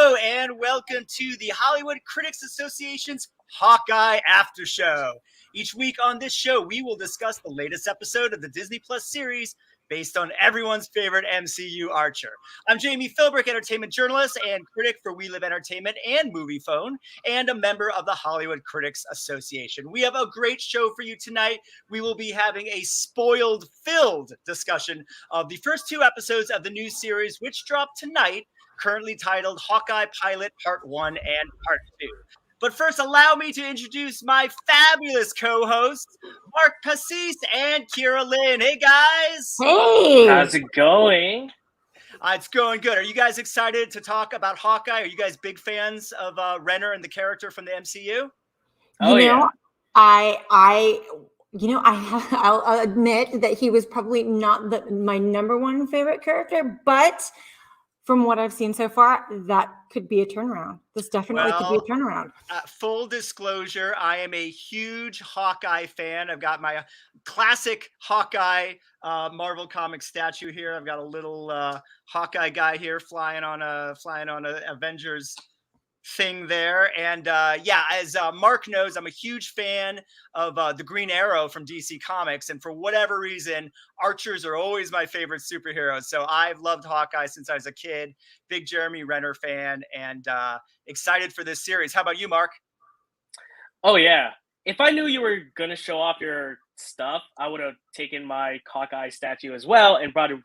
Hello, and welcome to the Hollywood Critics Association's Hawkeye After Show. Each week on this show, we will discuss the latest episode of the Disney Plus series based on everyone's favorite MCU Archer. I'm Jami Philbrick, entertainment journalist and critic for We Live Entertainment and Movie Phone, and a member of the Hollywood Critics Association. We have a great show for you tonight. We will be having a spoiled-filled discussion of the first two episodes of the new series, which dropped tonight, currently titled Hawkeye Pilot Part 1 and Part 2. But first, allow me to introduce my fabulous co-hosts, Mark Pacis and Kiyra Lynn. Hey, guys. Hey. How's it going? It's going good. Are you guys excited to talk about Hawkeye? Are you guys big fans of Renner and the character from the MCU? Yeah. I'll admit that he was probably not my number one favorite character, but from what I've seen so far, that could be a turnaround. This definitely could be a turnaround. Full disclosure, I am a huge Hawkeye fan. I've got my classic Hawkeye Marvel Comics statue here. I've got a little Hawkeye guy here flying on a Avengers thing there. And as Mark knows, I'm a huge fan of the Green Arrow from DC Comics. And for whatever reason, Archers are always my favorite superheroes. So I've loved Hawkeye since I was a kid, big Jeremy Renner fan, and excited for this series. How about you, Mark? Oh, yeah. If I knew you were going to show off your stuff, I would have taken my Hawkeye statue as well and brought it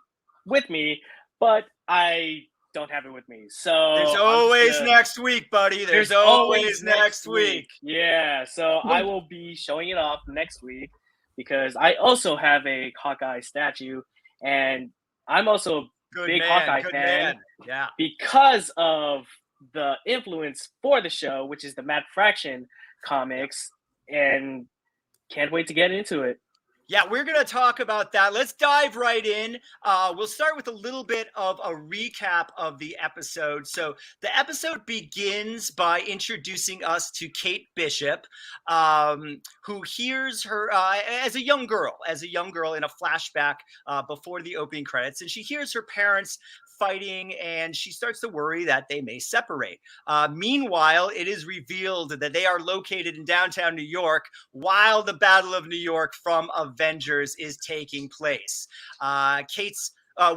with me. But I don't have it with me. So there's always next week, buddy. There's always next week. Yeah. So I will be showing it off next week because I also have a Hawkeye statue, and I'm also a big Hawkeye fan. Yeah. Because of the influence for the show, which is the Matt Fraction comics, and can't wait to get into it. Yeah, we're going to talk about that. Let's dive right in. We'll start with a little bit of a recap of the episode. So the episode begins by introducing us to Kate Bishop, who hears her as a young girl in a flashback before the opening credits. And she hears her parents fighting, and she starts to worry that they may separate. Meanwhile, it is revealed that they are located in downtown New York while the Battle of New York from Avengers is taking place.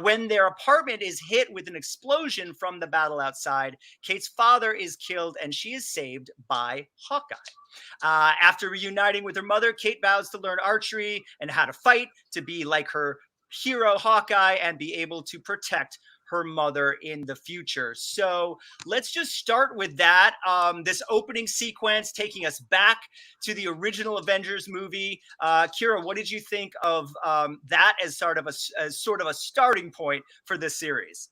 When their apartment is hit with an explosion from the battle outside, Kate's father is killed and she is saved by Hawkeye. After reuniting with her mother, Kate vows to learn archery and how to fight, to be like her hero Hawkeye and be able to protect her mother in the future. So let's just start with that. This opening sequence taking us back to the original Avengers movie. Kiyra, what did you think of that as sort of a starting point for this series?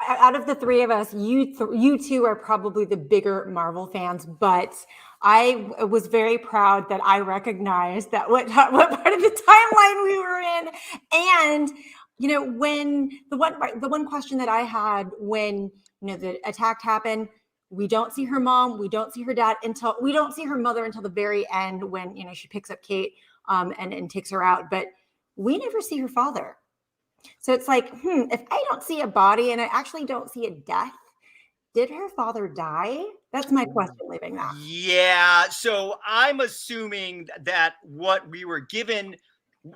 Out of the three of us, you two are probably the bigger Marvel fans, but I was very proud that I recognized that what part of the timeline we were in. And when the one question that I had when the attack happened, we don't see her mom, we don't see her dad we don't see her mother until the very end when she picks up Kate and takes her out, but we never see her father. So it's like, if I don't see a body and I actually don't see a death, did her father die? That's my question leaving that. Yeah, so I'm assuming that what we were given,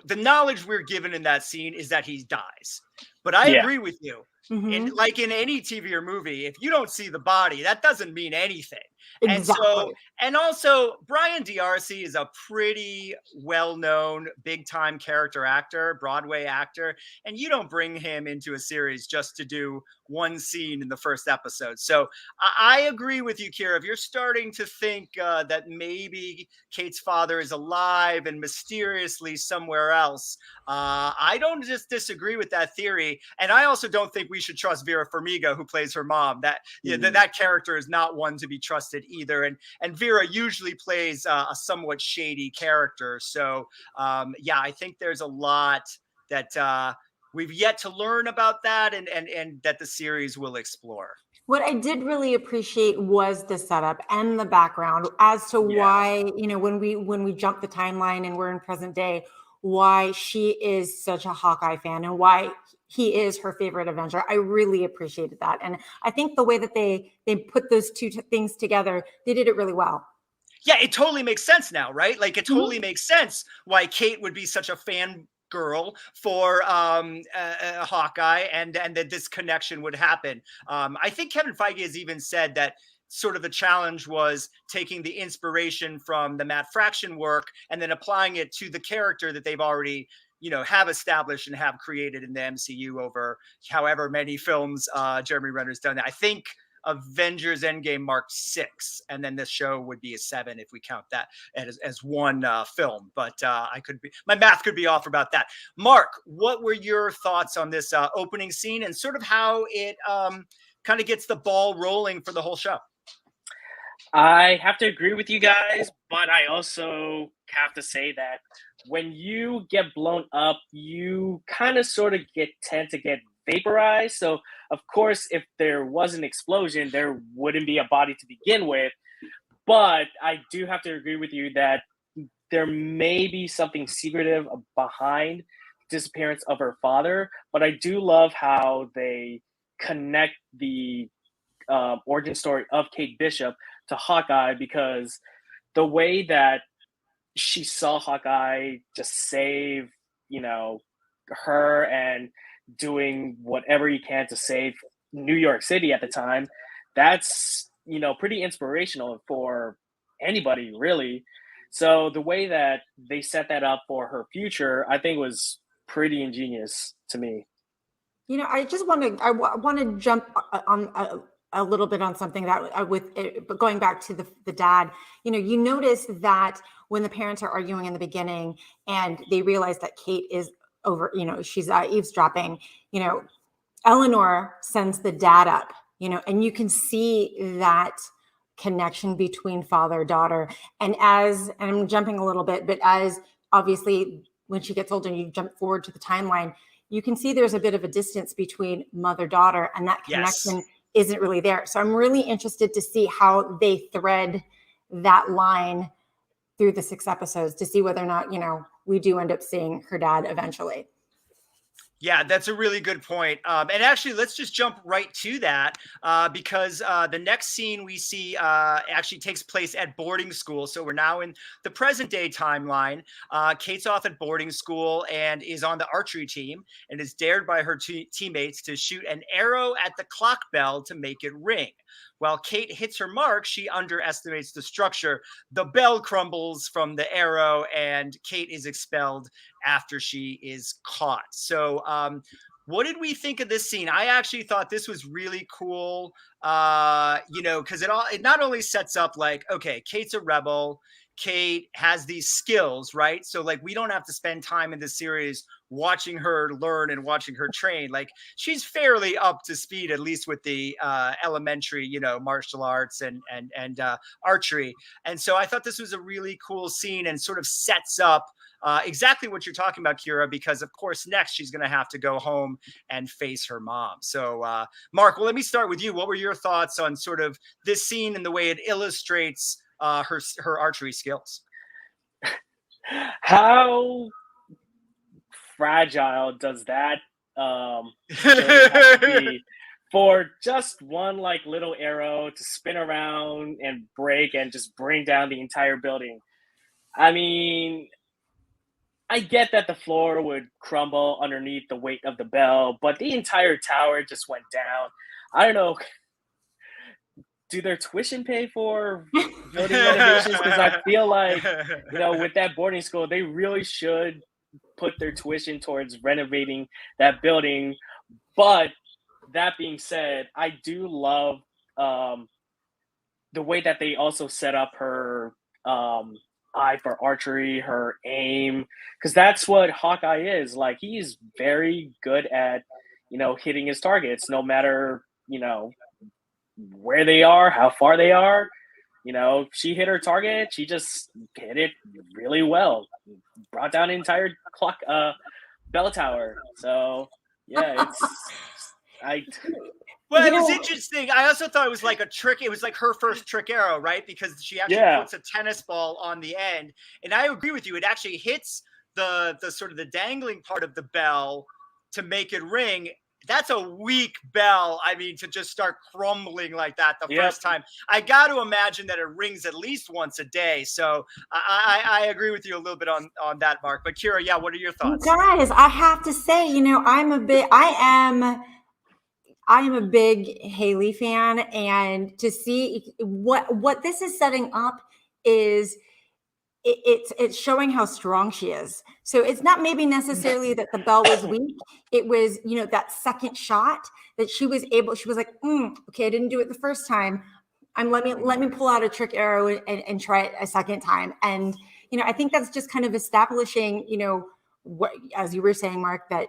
the knowledge we're given in that scene is that he dies. But I agree with you. Mm-hmm. Like in any TV or movie, if you don't see the body, that doesn't mean anything. Exactly. And also Brian D'Arcy is a pretty well-known big-time character actor, Broadway actor, and you don't bring him into a series just to do one scene in the first episode. So I agree with you, Kiyra. If you're starting to think that maybe Kate's father is alive and mysteriously somewhere else, I don't just disagree with that theory. And I also don't think we should trust Vera Farmiga, who plays her mom. That character is not one to be trusted either. And Vera usually plays a somewhat shady character. So I think there's a lot that we've yet to learn about that and that the series will explore. What I did really appreciate was the setup and the background as to why, when we jump the timeline and we're in present day, why she is such a Hawkeye fan and why he is her favorite Avenger. I really appreciated that. And I think the way that they put those two things together, they did it really well. Yeah, it totally makes sense now, right? Like, it totally makes sense why Kate would be such a fan girl for Hawkeye, and that this connection would happen. I think Kevin Feige has even said that sort of the challenge was taking the inspiration from the Matt Fraction work and then applying it to the character that they've already, you know, have established and have created in the MCU over however many films Jeremy Renner's done. I think Avengers Endgame marked 6, and then this show would be a 7 if we count that as one film. But my math could be off about that. Mark, what were your thoughts on this opening scene and sort of how it kind of gets the ball rolling for the whole show? I have to agree with you guys, but I also have to say that when you get blown up, you kind of sort of tend to get vaporized. So, of course, if there was an explosion, there wouldn't be a body to begin with. But I do have to agree with you that there may be something secretive behind the disappearance of her father. But I do love how they connect the origin story of Kate Bishop to Hawkeye, because the way that she saw Hawkeye just save, you know, her and doing whatever he can to save New York City at the time, that's, you know, pretty inspirational for anybody, really. So the way that they set that up for her future, I think was pretty ingenious to me. You know, I just want to jump on a little bit on something that but going back to the dad, you know, you notice that when the parents are arguing in the beginning and they realize that Kate is over, you know, she's eavesdropping, you know, Eleanor sends the dad up, you know, and you can see that connection between father daughter. And I'm jumping a little bit, but as obviously when she gets older and you jump forward to the timeline, you can see there's a bit of a distance between mother daughter, and that connection isn't really there. So I'm really interested to see how they thread that line through the 6 episodes to see whether or not, you know, we do end up seeing her dad eventually. Yeah, that's a really good point. And actually, let's just jump right to that because the next scene we see actually takes place at boarding school. So we're now in the present day timeline. Kate's off at boarding school and is on the archery team and is dared by her teammates to shoot an arrow at the clock bell to make it ring. While Kate hits her mark, she underestimates the structure. The bell crumbles from the arrow and Kate is expelled after she is caught. So what did we think of this scene? I actually thought this was really cool, you know, because it not only sets up like, okay, Kate's a rebel. Kate has these skills, right? So like we don't have to spend time in this series watching her learn and watching her train. Like she's fairly up to speed, at least with the elementary, you know, martial arts and archery. And so I thought this was a really cool scene and sort of sets up exactly what you're talking about, Kiyra, because of course next she's going to have to go home and face her mom. So Mark, well, let me start with you. What were your thoughts on sort of this scene and the way it illustrates her archery skills? How fragile does that have to be for just one like little arrow to spin around and break and just bring down the entire building? I mean, I get that the floor would crumble underneath the weight of the bell, but the entire tower just went down. I don't know. Do their tuition pay for building renovations? Because I feel like, you know, with that boarding school, they really should put their tuition towards renovating that building. But that being said, I do love the way that they also set up her eye for archery, her aim, because that's what Hawkeye is. Like, he's very good at, you know, hitting his targets, no matter, you know, where they are, how far they are. You know, she hit her target, she just hit it really well, brought down an entire clock bell tower. So yeah, Well, it was interesting. I also thought it was like a trick. It was like her first trick arrow, right? Because she actually puts a tennis ball on the end. And I agree with you. It actually hits the sort of the dangling part of the bell to make it ring. That's a weak bell. I mean, to just start crumbling like that the first time. I got to imagine that it rings at least once a day. So I agree with you a little bit on that, Mark. But Kiyra, yeah, what are your thoughts? Guys, I have to say, I am a big Hailee fan, and to see what this is setting up is it's showing how strong she is. So it's not maybe necessarily that the bell was weak. It was, that second shot that she was like, okay, I didn't do it the first time. Let me pull out a trick arrow and try it a second time. And, I think that's just kind of establishing, what, as you were saying, Mark, that,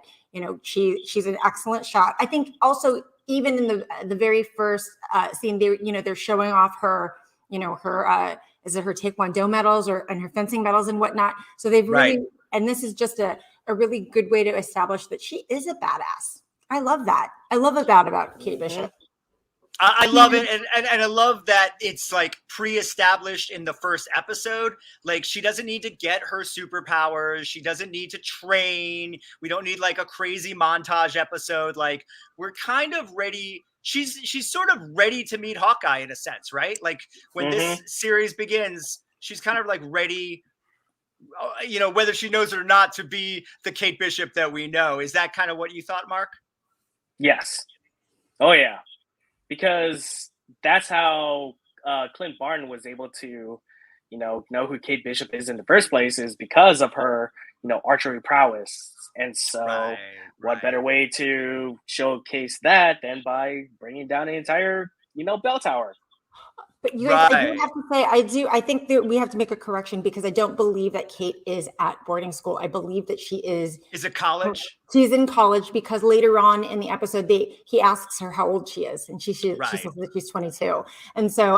she's an excellent shot. I think also even in the very first scene, they're showing off her, is it her Taekwondo medals and her fencing medals and whatnot. So they've really, and this is just a really good way to establish that she is a badass. I love that. I love that about Kate Bishop. I love it. And I love that it's like pre-established in the first episode. Like, she doesn't need to get her superpowers. She doesn't need to train. We don't need like a crazy montage episode. Like, we're kind of ready. She's sort of ready to meet Hawkeye in a sense, right? Like, when this series begins, she's kind of like ready, whether she knows it or not, to be the Kate Bishop that we know. Is that kind of what you thought, Mark? Yes. Oh yeah. Because that's how Clint Barton was able to, know who Kate Bishop is in the first place, is because of her, archery prowess. And so what better way to showcase that than by bringing down an entire, bell tower? But you guys, I do have to say, I think that we have to make a correction, because I don't believe that Kate is at boarding school. I believe that she is. Is it college? She's in college, because later on in the episode, he asks her how old she is, and she says that she's 22. And so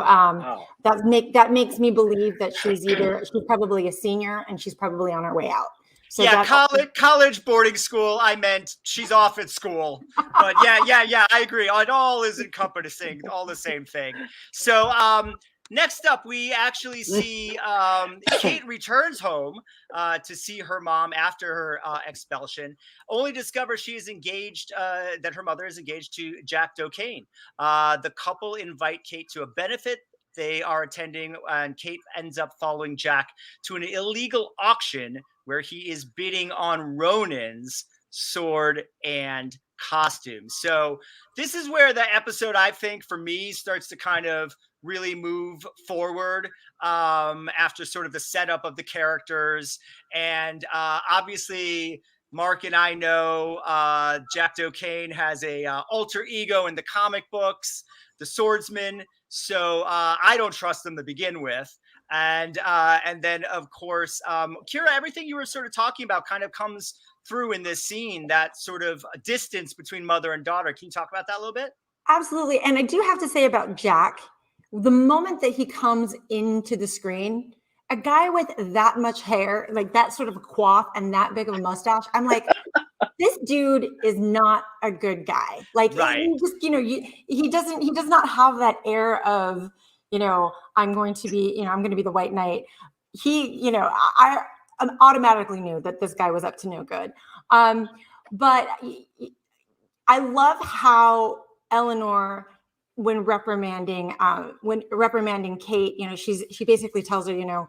that makes me believe that she's probably a senior, and she's probably on her way out. So yeah, college, boarding school. I meant she's off at school. But yeah, I agree. It all is encompassing, all the same thing. So next up, we actually see Kate returns home to see her mom after her expulsion, only discovers she is engaged, that her mother is engaged to Jack Docaine. The couple invite Kate to a benefit they are attending, and Kate ends up following Jack to an illegal auction where he is bidding on Ronin's sword and costume. So this is where the episode, I think, for me, starts to kind of really move forward after sort of the setup of the characters. And obviously, Mark and I know Jack Docaine has a alter ego in the comic books, the swordsman. So I don't trust them to begin with. And then, of course, Kiyra, everything you were sort of talking about kind of comes through in this scene, that sort of distance between mother and daughter. Can you talk about that a little bit? Absolutely. And I do have to say about Jack, the moment that he comes into the screen, a guy with that much hair, like that sort of a coif and that big of a mustache, I'm like, this dude is not a good guy. Like, he just, he does not have that air of, I'm going to be the white knight. I automatically knew that this guy was up to no good. But I love how Eleanor, when reprimanding Kate, she basically tells her,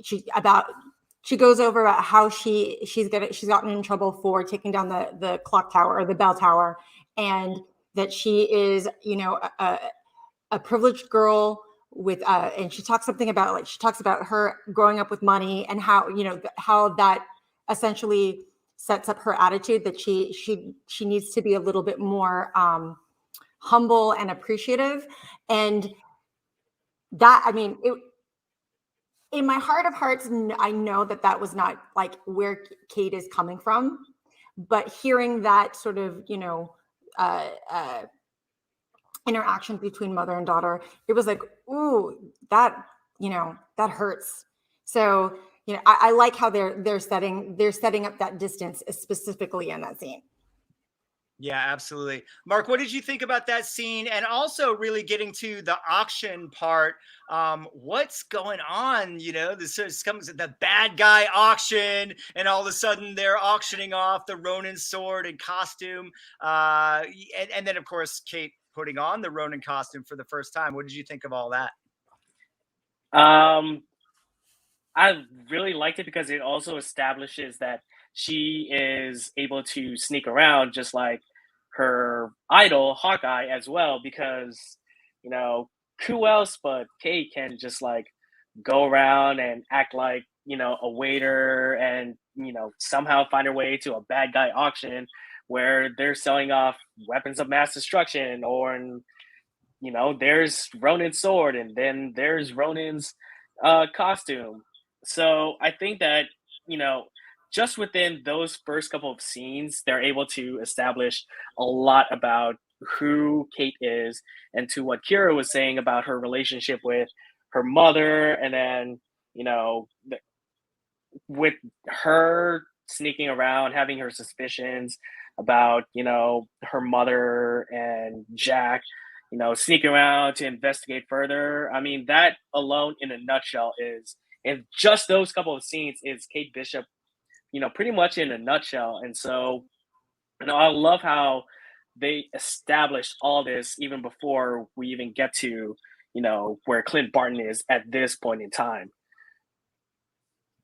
she goes over about how she's gotten in trouble for taking down the clock tower or the bell tower, and that she is, a privileged girl with and she talks about her growing up with money, and how how that essentially sets up her attitude, that she needs to be a little bit more humble and appreciative. And that, I mean, in my heart of hearts, I know that was not like where Kate is coming from, but hearing that sort of interaction between mother and daughter, it was like, ooh, that hurts. So I like how they're setting up that distance specifically in that scene. Yeah, absolutely. Mark, what did you think about that scene? And also really getting to the auction part. What's going on? This comes at the bad guy auction, and all of a sudden they're auctioning off the Ronin sword and costume. And then, of course, Kate putting on the Ronin costume for the first time. What did you think of all that? Um, I really liked it because it also establishes that she is able to sneak around just like her idol Hawkeye as well. Because you know who else but Kate can just like go around and act like a waiter and somehow find her way to a bad guy auction where they're selling off weapons of mass destruction, or there's Ronin's sword, and then there's Ronin's costume. So I think that, you know, just within those first couple of scenes, they're able to establish a lot about who Kate is, and to what Kira was saying about her relationship with her mother. And then, you know, with her sneaking around, having her suspicions about, her mother and Jack, sneaking around to investigate further. I mean, that alone in a nutshell is, in just those couple of scenes, is Kate Bishop, pretty much in a nutshell. And so, I love how they established all this even before we even get to, where Clint Barton is at this point in time,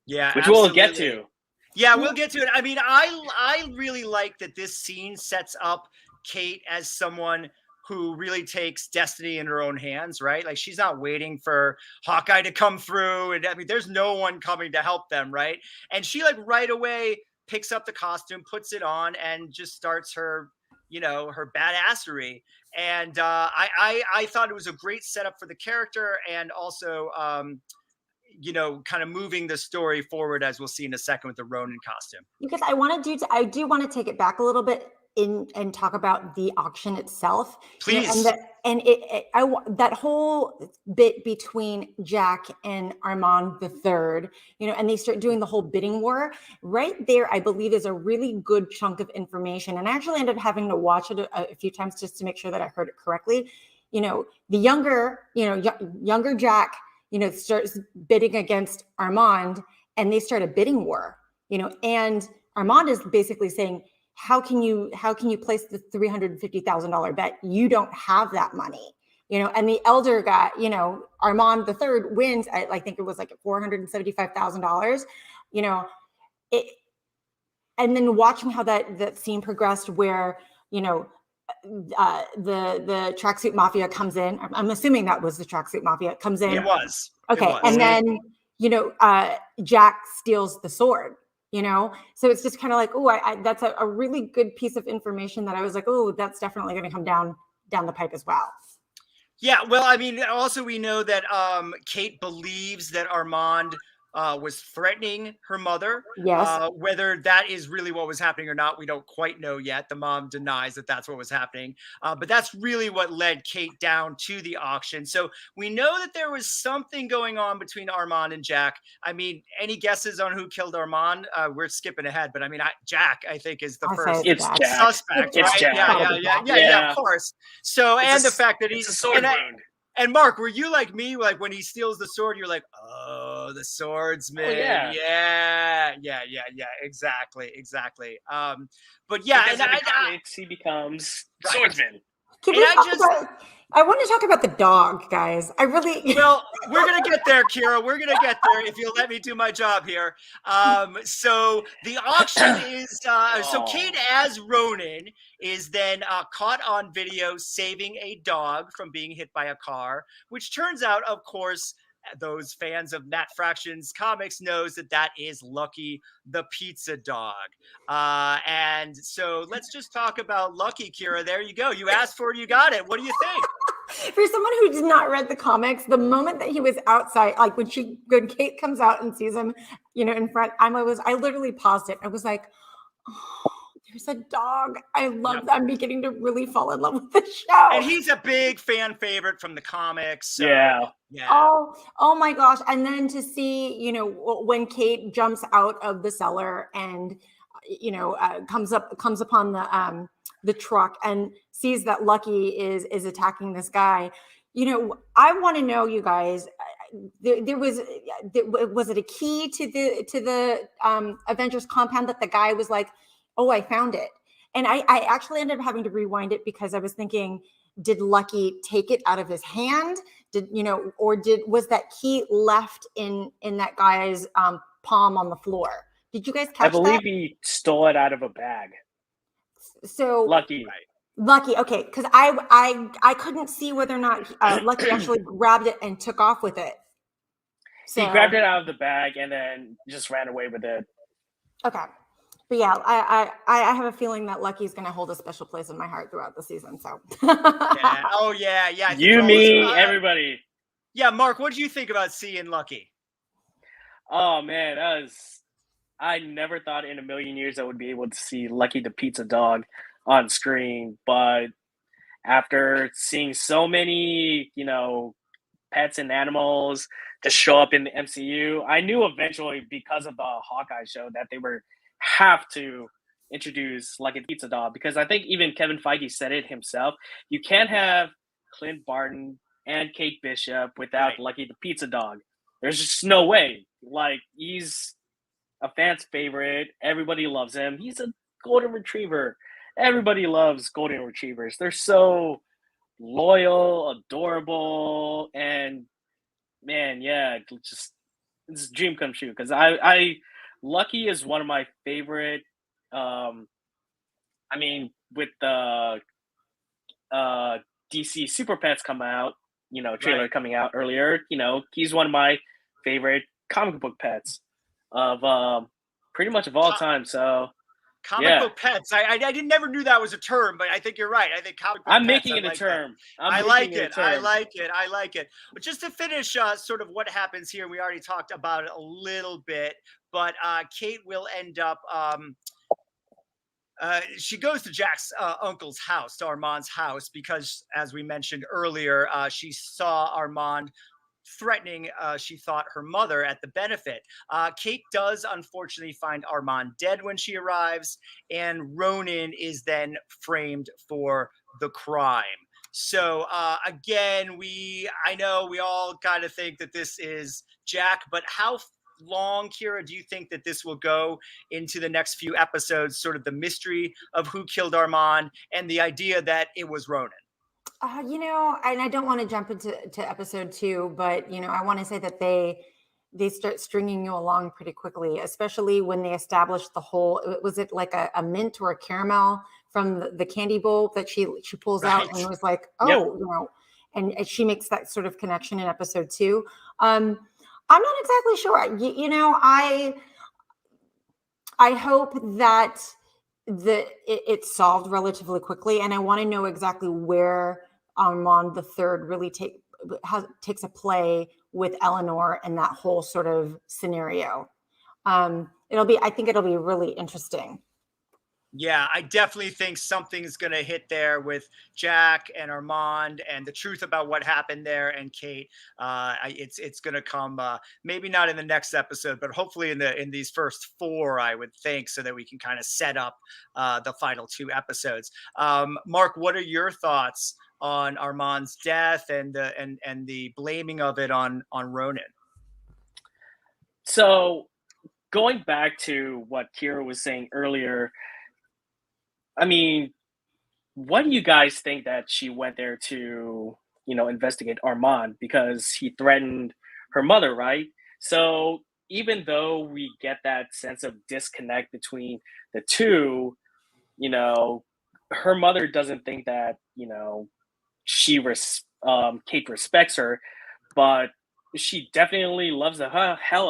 Yeah, which we'll get absolutely. to. Yeah, we'll get to it. I mean, I really like that this scene sets up Kate as someone who really takes destiny in her own hands, right? Like, she's not waiting for Hawkeye to come through, and I mean, there's no one coming to help them, right? And she like right away picks up the costume, puts it on, and just starts her, her badassery. And I thought it was a great setup for the character, and also kind of moving the story forward, as we'll see in a second with the Ronin costume. Because I do want to take it back a little bit and talk about the auction itself. Please. That whole bit between Jack and Armand the third, and they start doing the whole bidding war right there. I believe is a really good chunk of information, and I actually ended up having to watch it a few times just to make sure that I heard it correctly. The younger Jack, starts bidding against Armand, and they start a bidding war, and Armand is basically saying, how can you place the $350,000 bet? You don't have that money, and the elder guy, Armand the third wins. I think it was like $475,000, and then watching how that scene progressed where, the tracksuit mafia comes in. I'm assuming that was the tracksuit mafia comes in. It was. Okay. It was. And then, Jack steals the sword, so it's just kind of like, oh, that's a really good piece of information that I was like, oh, that's definitely going to come down the pipe as well. Yeah. Well, I mean, also we know that Kate believes that Armand was threatening her mother. Yes. Whether that is really what was happening or not, we don't quite know yet. The mom denies that that's what was happening. But that's really what led Kate down to the auction. So we know that there was something going on between Armand and Jack. I mean, any guesses on who killed Armand? We're skipping ahead, but I mean, Jack, I think, is the first suspect, it's right? Jack. Yeah, of course. So, and the fact that he's a sword wound. And Mark, were you like me? Like when he steals the sword, you're like, oh, the swordsman. Oh, yeah, exactly. But yeah, because in the comics, he becomes swordsman. I want to talk about the dog, guys. Well, we're gonna get there, Kira. We're gonna get there if you'll let me do my job here. So the auction is so Kate as Ronin is then caught on video saving a dog from being hit by a car, which turns out, of course, those fans of Nat Fractions comics knows that is Lucky the pizza dog. And so let's just talk about Lucky, Kira. There you go. You asked for it, you got it. What do you think? For someone who did not read the comics, the moment that he was outside, like when Kate comes out and sees him, in front, I literally paused it. I was like, oh, there's a dog. I love that. I'm beginning to really fall in love with the show. And he's a big fan favorite from the comics. So, yeah. Oh my gosh. And then to see, when Kate jumps out of the cellar and, comes upon the truck and sees that Lucky is attacking this guy. I want to know, you guys, was it a key to the Avengers compound that the guy was like, oh, I found it? And I actually ended up having to rewind it because I was thinking, did Lucky take it out of his hand? Was that key left in that guy's palm on the floor? Did you guys catch that? I believe he stole it out of a bag. So Lucky. Lucky, okay, because I couldn't see whether or not Lucky actually grabbed it and took off with it. So, he grabbed it out of the bag and then just ran away with it. Okay. But yeah, I have a feeling that Lucky's going to hold a special place in my heart throughout the season. So. Yeah. Oh yeah. You, me, everybody. Yeah, Mark, what did you think about seeing Lucky? Oh man, I never thought in a million years I would be able to see Lucky the pizza dog on screen, but after seeing so many, pets and animals to show up in the MCU, I knew eventually because of the Hawkeye show that they were have to introduce Lucky the pizza dog, because I think even Kevin Feige said it himself. You can't have Clint Barton and Kate Bishop without Lucky the pizza dog. There's just no way. Like, he's a fan's favorite. Everybody loves him. He's a golden retriever. Everybody loves golden retrievers. They're so loyal, adorable, and man, yeah, it's a dream come true. Because I Lucky is one of my favorite. With the DC Super Pets come out, trailer coming out earlier, he's one of my favorite comic book pets of pretty much of all time. So comic book pets. I never knew that was a term, but I think you're right. I think comic book I'm pets, making it a term. I like it. I like it. But just to finish sort of what happens here, we already talked about it a little bit, but Kate will end up she goes to Jack's uncle's house, to Armand's house, because as we mentioned earlier, she saw Armand threatening, she thought, her mother at the benefit. Kate does unfortunately find Armand dead when she arrives, and Ronan is then framed for the crime. So again, I know we all kind of think that this is Jack, but how long, Kiyra, do you think that this will go into the next few episodes, sort of the mystery of who killed Armand and the idea that it was Ronan? And I don't want to jump into episode 2, but I want to say that they start stringing you along pretty quickly, especially when they establish the whole. Was it like a mint or a caramel from the candy bowl that she pulls out, and it was like, and she makes that sort of connection in episode 2. I'm not exactly sure. I hope that it's solved relatively quickly, and I want to know exactly where Armand the Third really takes a play with Eleanor and that whole sort of scenario. I think it'll be really interesting. Yeah, I definitely think something's going to hit there with Jack and Armand and the truth about what happened there and Kate. It's going to come, maybe not in the next episode, but hopefully in these first 4, I would think, so that we can kind of set up the final 2 episodes. Mark, what are your thoughts on Armand's death and the blaming of it on Ronan? So going back to what Kiyra was saying earlier, I mean, what do you guys think that she went there to, investigate Armand? Because he threatened her mother, right? So even though we get that sense of disconnect between the two, her mother doesn't think that, Kate respects her, but she definitely loves the hell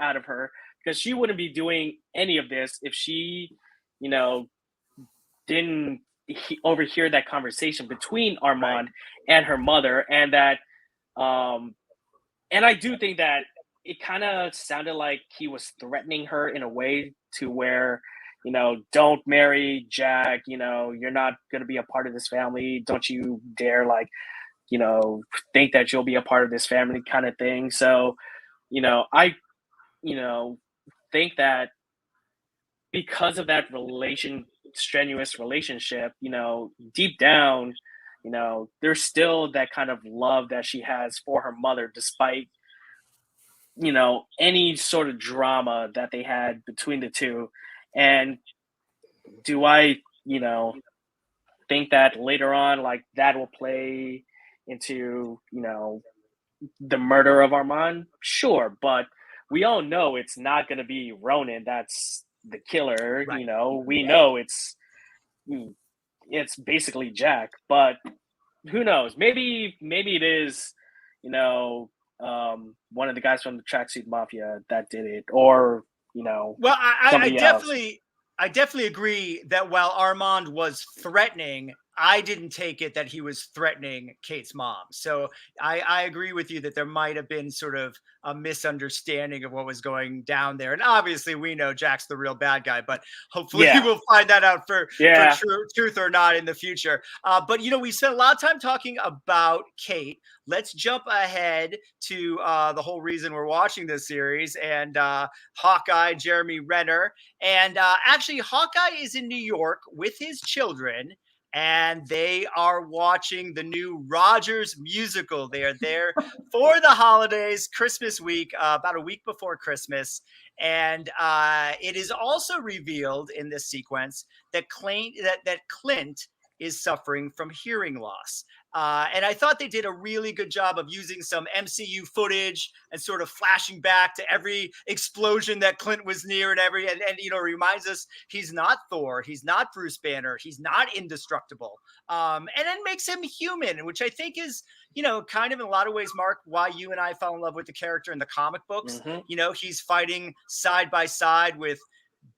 out of her, because she wouldn't be doing any of this if she, didn't overhear that conversation between Armand and her mother, and that and I do think that it kind of sounded like he was threatening her in a way to where, don't marry Jack, you're not going to be a part of this family, don't you dare think that you'll be a part of this family, kind of thing. So I think that because of that strenuous relationship, deep down, there's still that kind of love that she has for her mother, despite, any sort of drama that they had between the two. And do I, think that later on, like, that will play into, the murder of Armand? Sure, but we all know it's not going to be Ronan that's the killer. Right. We know it's basically Jack, but who knows? Maybe it is, one of the guys from the Tracksuit Mafia that did it, or well, I definitely agree that while Armand was threatening, I didn't take it that he was threatening Kate's mom. So I agree with you that there might have been sort of a misunderstanding of what was going down there. And obviously we know Jack's the real bad guy, but hopefully we'll find that out for truth or not in the future. But, we spent a lot of time talking about Kate. Let's jump ahead to the whole reason we're watching this series, and Hawkeye, Jeremy Renner. And actually, Hawkeye is in New York with his children, and they are watching the new Rogers musical. They are there for the holidays, Christmas week, about a week before Christmas. And it is also revealed in this sequence that Clint is suffering from hearing loss. And I thought they did a really good job of using some MCU footage and sort of flashing back to every explosion that Clint was near, and reminds us he's not Thor, he's not Bruce Banner, he's not indestructible. And then makes him human, which I think is, kind of in a lot of ways, Mark, why you and I fell in love with the character in the comic books. Mm-hmm. He's fighting side by side with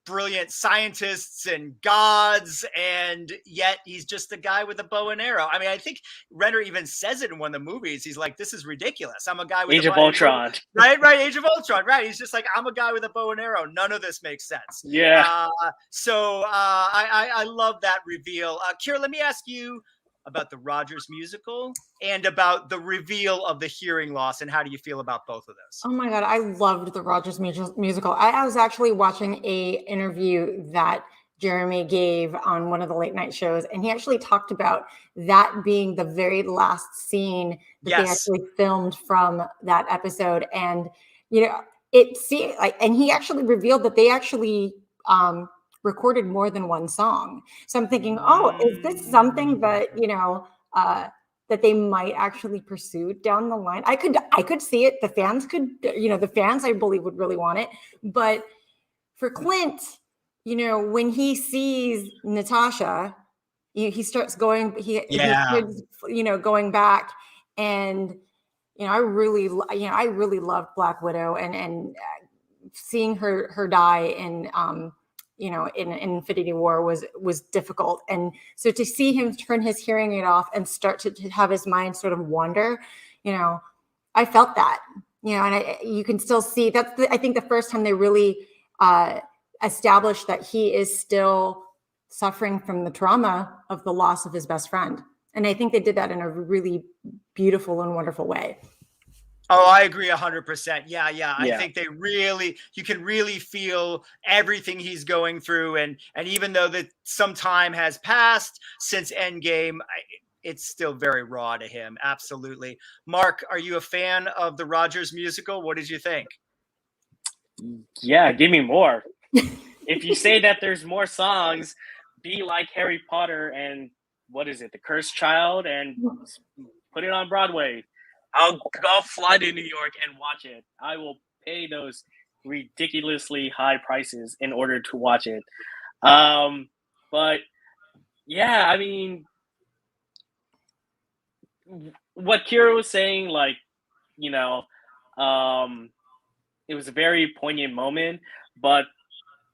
brilliant scientists and gods, and yet he's just a guy with a bow and arrow. I mean, I think Renner even says it in one of the movies. He's like, this is ridiculous. I'm a guy with Age of Ultron. Right, Age of Ultron, right. He's just like, I'm a guy with a bow and arrow. None of this makes sense. Yeah. So I love that reveal. Kiyra, let me ask you about the Rogers musical and about the reveal of the hearing loss, and how do you feel about both of those? Oh my God, I loved the Rogers musical. I was actually watching a interview that Jeremy gave on one of the late night shows, and he actually talked about that being the very last scene that they actually filmed from that episode. And and he actually revealed that they actually recorded more than one song. So I'm thinking, is this something that that they might actually pursue down the line? I could see it. The fans I believe would really want it. But for Clint, when he sees Natasha, he starts going. He starts, going back, and I really loved Black Widow, and seeing her die in Infinity War was difficult. And so to see him turn his hearing aid off and start to have his mind sort of wander, I felt that, and you can still see I think the first time they really established that he is still suffering from the trauma of the loss of his best friend. And I think they did that in a really beautiful and wonderful way. Oh, I agree 100%. Yeah. I think you can really feel everything he's going through. And even though that some time has passed since Endgame, it's still very raw to him. Absolutely. Mark, are you a fan of the Rogers musical? What did you think? Yeah, give me more. If you say that there's more songs, be like Harry Potter and what is it, The Cursed Child, and put it on Broadway. I'll fly to New York and watch it. I will pay those ridiculously high prices in order to watch it. But yeah, I mean, what Kiyra was saying, like, it was a very poignant moment, but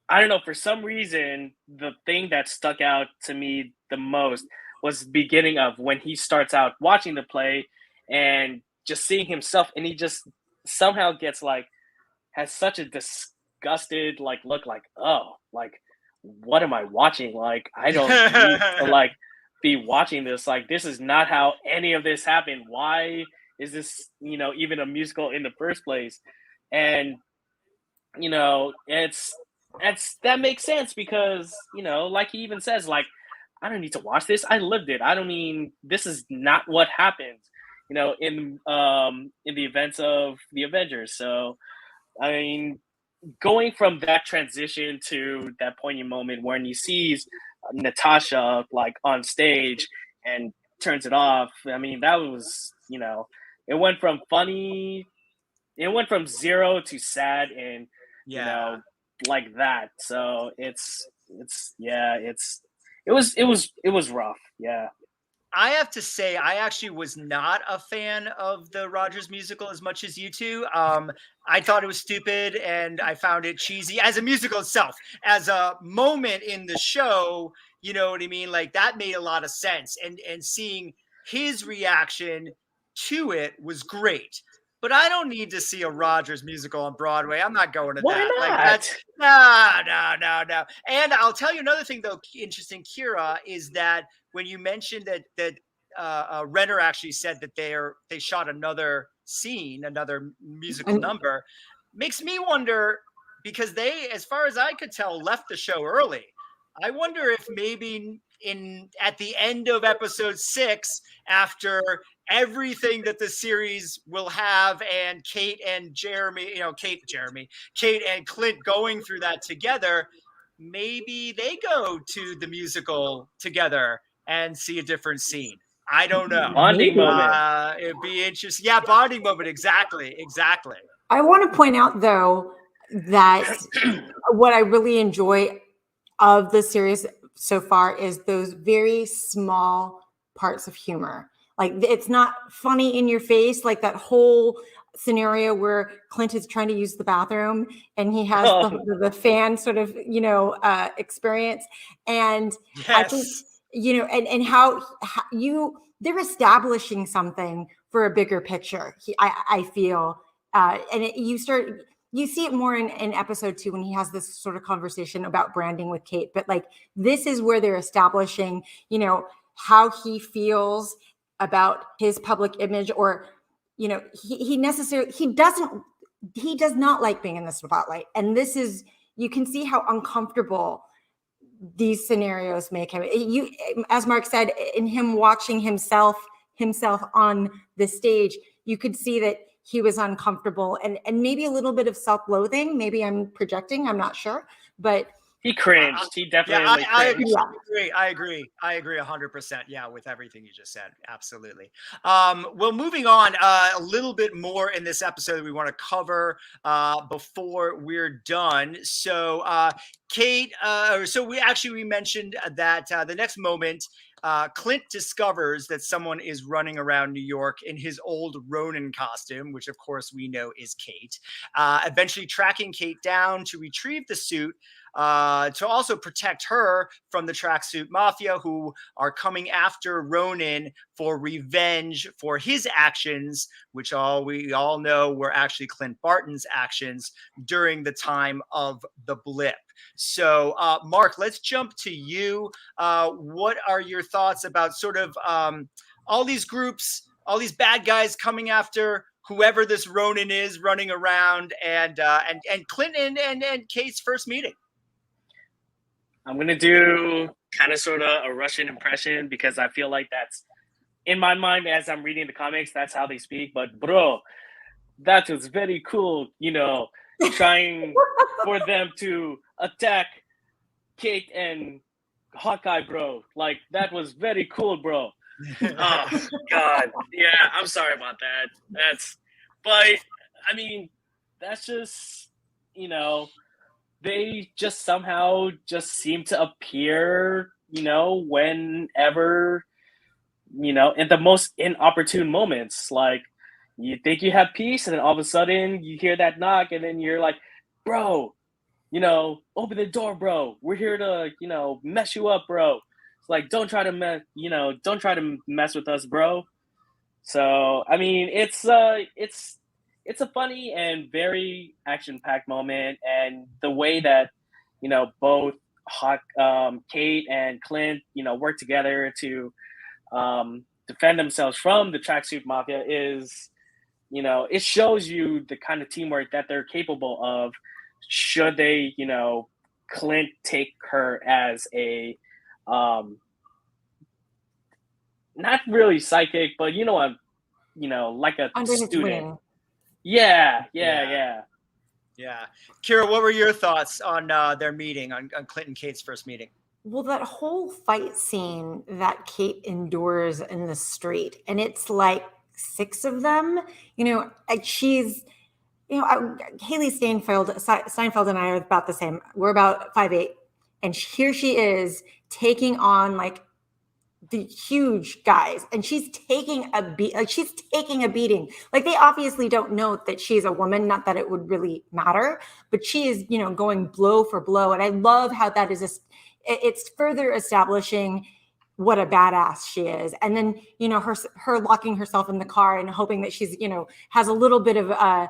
I don't know, for some reason, the thing that stuck out to me the most was the beginning of when he starts out watching the play and just seeing himself, and he just somehow gets has such a disgusted look, what am I watching? I don't need to be watching this. This is not how any of this happened. Why is this, even a musical in the first place? And, it's that makes sense because, like he even says, like, I don't need to watch this. I lived it. I don't mean this is not what happened, in the events of the Avengers. So, I mean, going from that transition to that poignant moment when he sees Natasha like on stage and turns it off. I mean, that was, it went from funny, it went from 0 to sad and, like that. So it was rough. Yeah. I have to say, I actually was not a fan of the Rogers musical as much as you two. I thought it was stupid and I found it cheesy as a musical itself. As a moment in the show, you know what I mean? Like that made a lot of sense. And seeing his reaction to it was great. But I don't need to see a Rogers musical on Broadway. I'm not going to Why that. not? Like that's no. And I'll tell you another thing though, interesting, Kiyra, is that when you mentioned that Renner actually said that they shot another scene, another musical number, makes me wonder because they, as far as I could tell, left the show early. I wonder if maybe at the end of episode 6, after everything that the series will have, and Kate and Clint going through that together, maybe they go to the musical together and see a different scene. I don't know. Bonding moment. It'd be interesting. Yeah, bonding moment. Exactly. I want to point out, though, that what I really enjoy of the series so far is those very small parts of humor. Like, it's not funny in your face, like that whole scenario where Clint is trying to use the bathroom and he has the fan sort of, experience. And yes. I think, and how they're establishing something for a bigger picture. I feel, and you see it more in episode 2 when he has this sort of conversation about branding with Kate. But like, this is where they're establishing, how he feels about his public image, or, he does not like being in the spotlight. And this is, you can see how uncomfortable these scenarios make him. As Mark said, in him watching himself on the stage, you could see that he was uncomfortable and maybe a little bit of self-loathing. Maybe I'm projecting, I'm not sure, but he cringed. He definitely cringed. I agree 100%. Yeah, with everything you just said. Absolutely. Well, moving on, a little bit more in this episode that we want to cover before we're done. So Kate, we mentioned that the next moment, Clint discovers that someone is running around New York in his old Ronin costume, which of course we know is Kate, eventually tracking Kate down to retrieve the suit, to also protect her from the tracksuit mafia, who are coming after Ronin for revenge for his actions, which we all know were actually Clint Barton's actions during the time of the blip. So, Mark, let's jump to you. What are your thoughts about sort of all these groups, all these bad guys coming after whoever this Ronin is running around, and Clinton and Kate's first meeting? I'm going to do kind of sort of a Russian impression because I feel like that's, in my mind, as I'm reading the comics, that's how they speak. But bro, that was very cool, trying for them to attack Kate and Hawkeye, bro. Like, that was very cool, bro. Oh, God. Yeah, I'm sorry about that. But, I mean, that's just, they just somehow just seem to appear, whenever, in the most inopportune moments. Like, you think you have peace, and then all of a sudden you hear that knock, and then you're like, bro, open the door, bro. We're here to, mess you up, bro. It's like, don't try to mess with us, bro. So, I mean, it's a funny and very action-packed moment, and the way that, both Kate and Clint, work together to defend themselves from the tracksuit mafia is, it shows you the kind of teamwork that they're capable of should they, Clint take her as a not really psychic, but like a Under his student. wing. Yeah. Yeah. Kiyra, what were your thoughts on their meeting, on Clint and Kate's first meeting? Well, that whole fight scene that Kate endures in the street, and it's like 6 of them, she's, Hailee Steinfeld and I are about the same. We're about 5'8", and here she is taking on like the huge guys, and she's taking a beating. Like, they obviously don't know that she's a woman, not that it would really matter, but she is, going blow for blow. And I love how that is it's further establishing what a badass she is. And then, her locking herself in the car and hoping that she's, has a little bit of a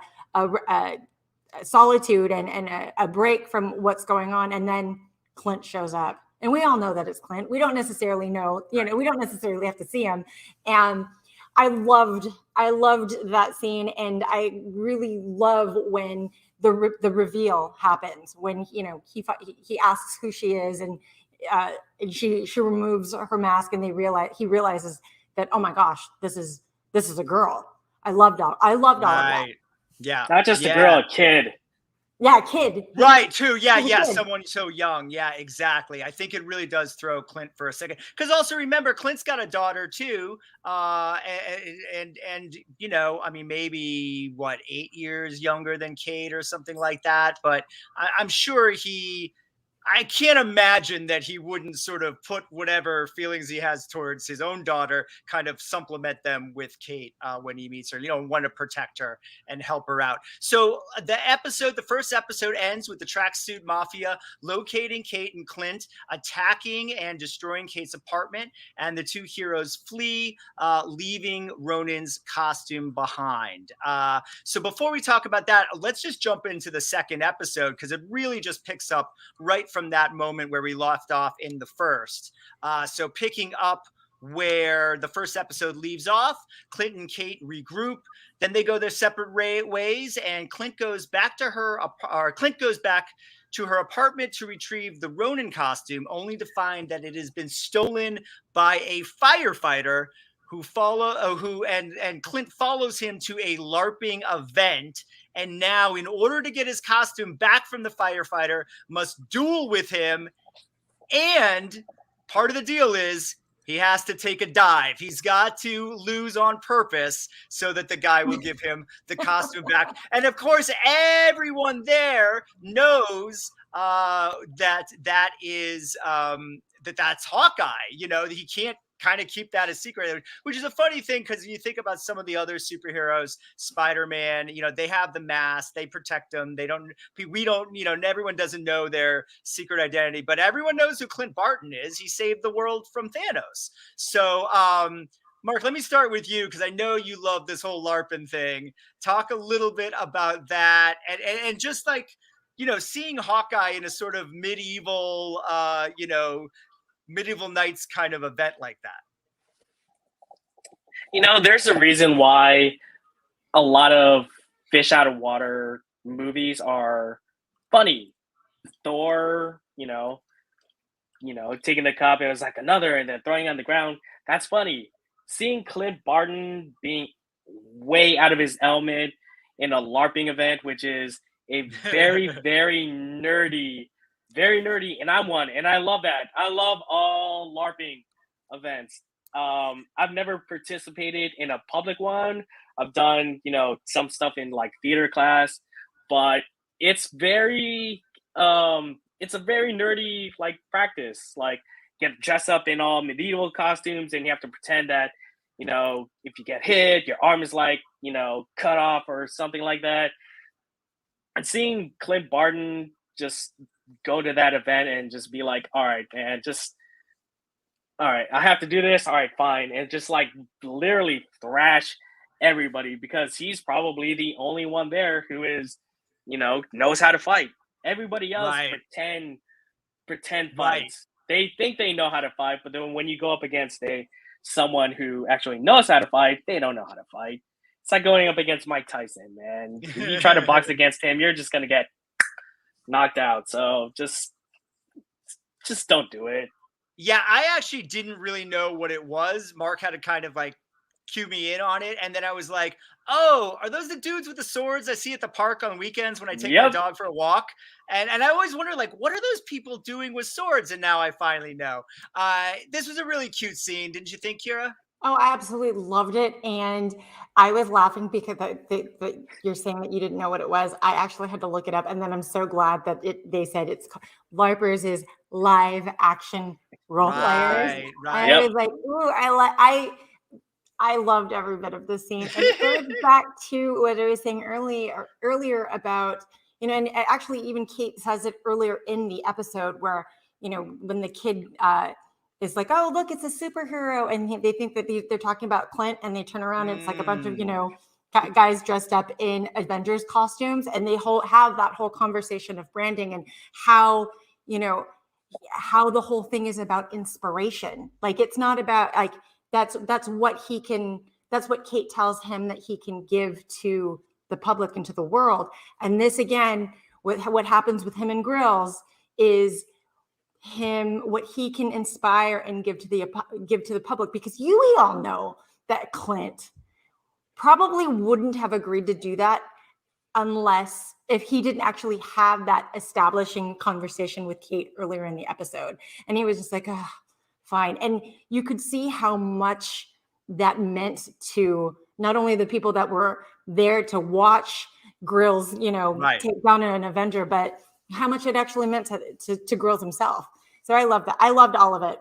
solitude and a break from what's going on. And then Clint shows up. And we all know that it's Clint. We don't necessarily know, we don't necessarily have to see him. And I loved that scene. And I really love when the reveal happens, when, he asks who she is, and she removes her mask, and he realizes that, oh my gosh, this is a girl. I loved all of that. Yeah. Not just a girl, a kid. Yeah, a kid. Right, too. Yeah. Someone so young. Yeah, exactly. I think it really does throw Clint for a second. Because also remember, Clint's got a daughter too. And maybe 8 years younger than Kate or something like that. But I'm sure I can't imagine that he wouldn't sort of put whatever feelings he has towards his own daughter, kind of supplement them with Kate when he meets her, want to protect her and help her out. So the first episode ends with the tracksuit mafia locating Kate and Clint, attacking and destroying Kate's apartment, and the two heroes flee, leaving Ronan's costume behind. So before we talk about that, let's just jump into the second episode, because it really just picks up right from that moment where we left off in the first. So picking up where the first episode leaves off, Clint and Kate regroup. Then they go their separate ways, and Clint goes back to her apartment to retrieve the Ronin costume, only to find that it has been stolen by a firefighter and Clint follows him to a LARPing event. And now, in order to get his costume back from the firefighter, must duel with him. And part of the deal is he has to take a dive. He's got to lose on purpose so that the guy will give him the costume back. And of course, everyone there knows that's Hawkeye. He can't kind of keep that a secret, which is a funny thing, because you think about some of the other superheroes, Spider-Man, they have the mask, they protect them, we don't, everyone doesn't know their secret identity, but everyone knows who Clint Barton is. He saved the world from Thanos. So Mark, let me start with you, because I know you love this whole LARPing thing. Talk a little bit about that, and just like, seeing Hawkeye in a sort of medieval Knights kind of event like that. There's a reason why a lot of fish out of water movies are funny. Thor, taking the cup, it was like another, and then throwing on the ground. That's funny. Seeing Clint Barton being way out of his element in a LARPing event, which is a very, very nerdy, and I'm one, and I love that. I love all LARPing events. I've never participated in a public one. I've done, some stuff in like theater class, but it's a very nerdy like practice. Like, you have to dress up in all medieval costumes, and you have to pretend that, if you get hit, your arm is like, cut off or something like that. And seeing Clint Barton just go to that event and just be like, all right, man, all right, I have to do this. All right, fine. And just like literally thrash everybody, because he's probably the only one there who is, knows how to fight. Everybody else pretend fights. Right. They think they know how to fight, but then when you go up against someone who actually knows how to fight, they don't know how to fight. It's like going up against Mike Tyson, man. If you try to box against him, you're just going to get knocked out. So just just don't do it. Yeah, I actually didn't really know what it was. Mark had to kind of like cue me in on it. And then I was like, oh, are those the dudes with the swords I see at the park on weekends when I take my dog for a walk? And I always wonder, like, what are those people doing with swords? And now I finally know. This was a really cute scene. Didn't you think, Kira? Oh, I absolutely loved it. And I was laughing because you're saying that you didn't know what it was. I actually had to look it up. And then I'm so glad that they said LARPers is live action role players. Right. And I was like, ooh, I loved every bit of this scene. And it goes back to what I was saying earlier about, and actually even Kate says it earlier in the episode where, when the kid is like, oh, look, it's a superhero. And they think that they're talking about Clint, and they turn around and it's like a bunch of, guys dressed up in Avengers costumes. And they have that whole conversation of branding and how, how the whole thing is about inspiration. Like, it's not about like, that's what Kate tells him that he can give to the public and to the world. And this, again, what happens with him and Grills is what he can inspire and give to the public, because we all know that Clint probably wouldn't have agreed to do that unless if he didn't actually have that establishing conversation with Kate earlier in the episode. And he was just like, oh, fine. And you could see how much that meant to not only the people that were there to watch Grills, take down an Avenger, but how much it actually meant to Grills himself. So I loved that. I loved all of it.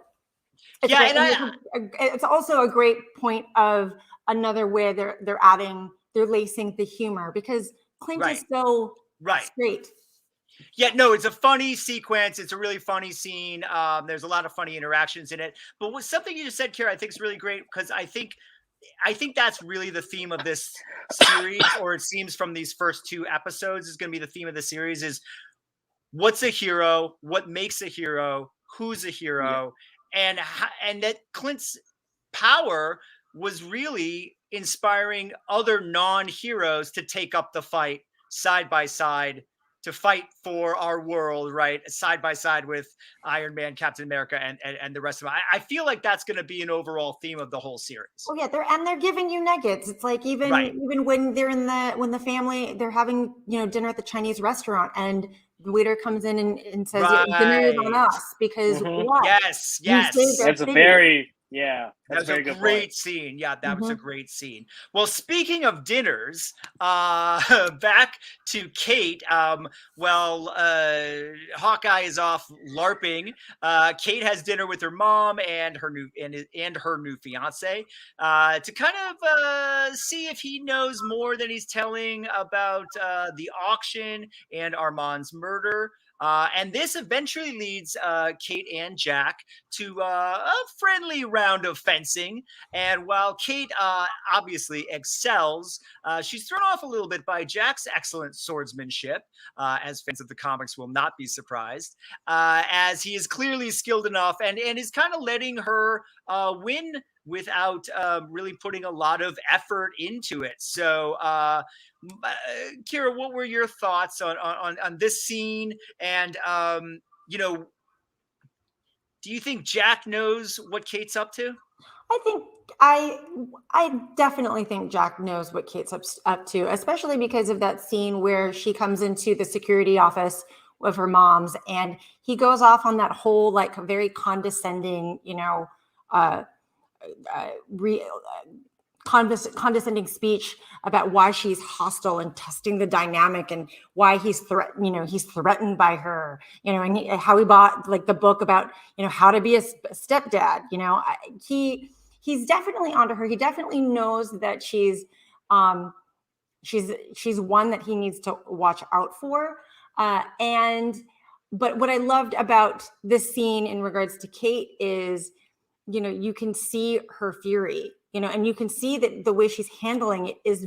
It's also a great point of another way they're lacing the humor, because Clint is so straight. Yeah, no, it's a funny sequence. It's a really funny scene. There's a lot of funny interactions in it. But what something you just said, Kira, I think is really great, because I think that's really the theme of this series, or it seems from these first 2 episodes is going to be the theme of the series is what's a hero, what makes a hero, who's a hero, and that Clint's power was really inspiring other non-heroes to take up the fight side by side, to fight for our world, right? Side by side with Iron Man, Captain America, and the rest of them. I feel like that's going to be an overall theme of the whole series. Oh yeah, they're giving you nuggets. It's like even when they're when the family, they're having dinner at the Chinese restaurant, and the waiter comes in and says, dinner is on us, because what? Yes. That's a very that's a great scene. Yeah, that was a great scene. Well, speaking of dinners, back to Kate. Hawkeye is off LARPing. Kate has dinner with her mom and her new fiance to kind of see if he knows more than he's telling about the auction and Armand's murder. And this eventually leads Kate and Jack to a friendly round of fencing. And while Kate obviously excels, she's thrown off a little bit by Jack's excellent swordsmanship, as fans of the comics will not be surprised, as he is clearly skilled enough and is kind of letting her win without really putting a lot of effort into it. So, Kira, what were your thoughts on this scene? And, do you think Jack knows what Kate's up to? I definitely think Jack knows what Kate's up to, especially because of that scene where she comes into the security office of her mom's, and he goes off on that whole like very condescending, condescending speech about why she's hostile and testing the dynamic, and why he's threatened by her, and how he bought like the book about, how to be a stepdad. He's definitely onto her. He definitely knows that she's one that he needs to watch out for. But what I loved about this scene in regards to Kate is, you can see her fury, and you can see that the way she's handling it is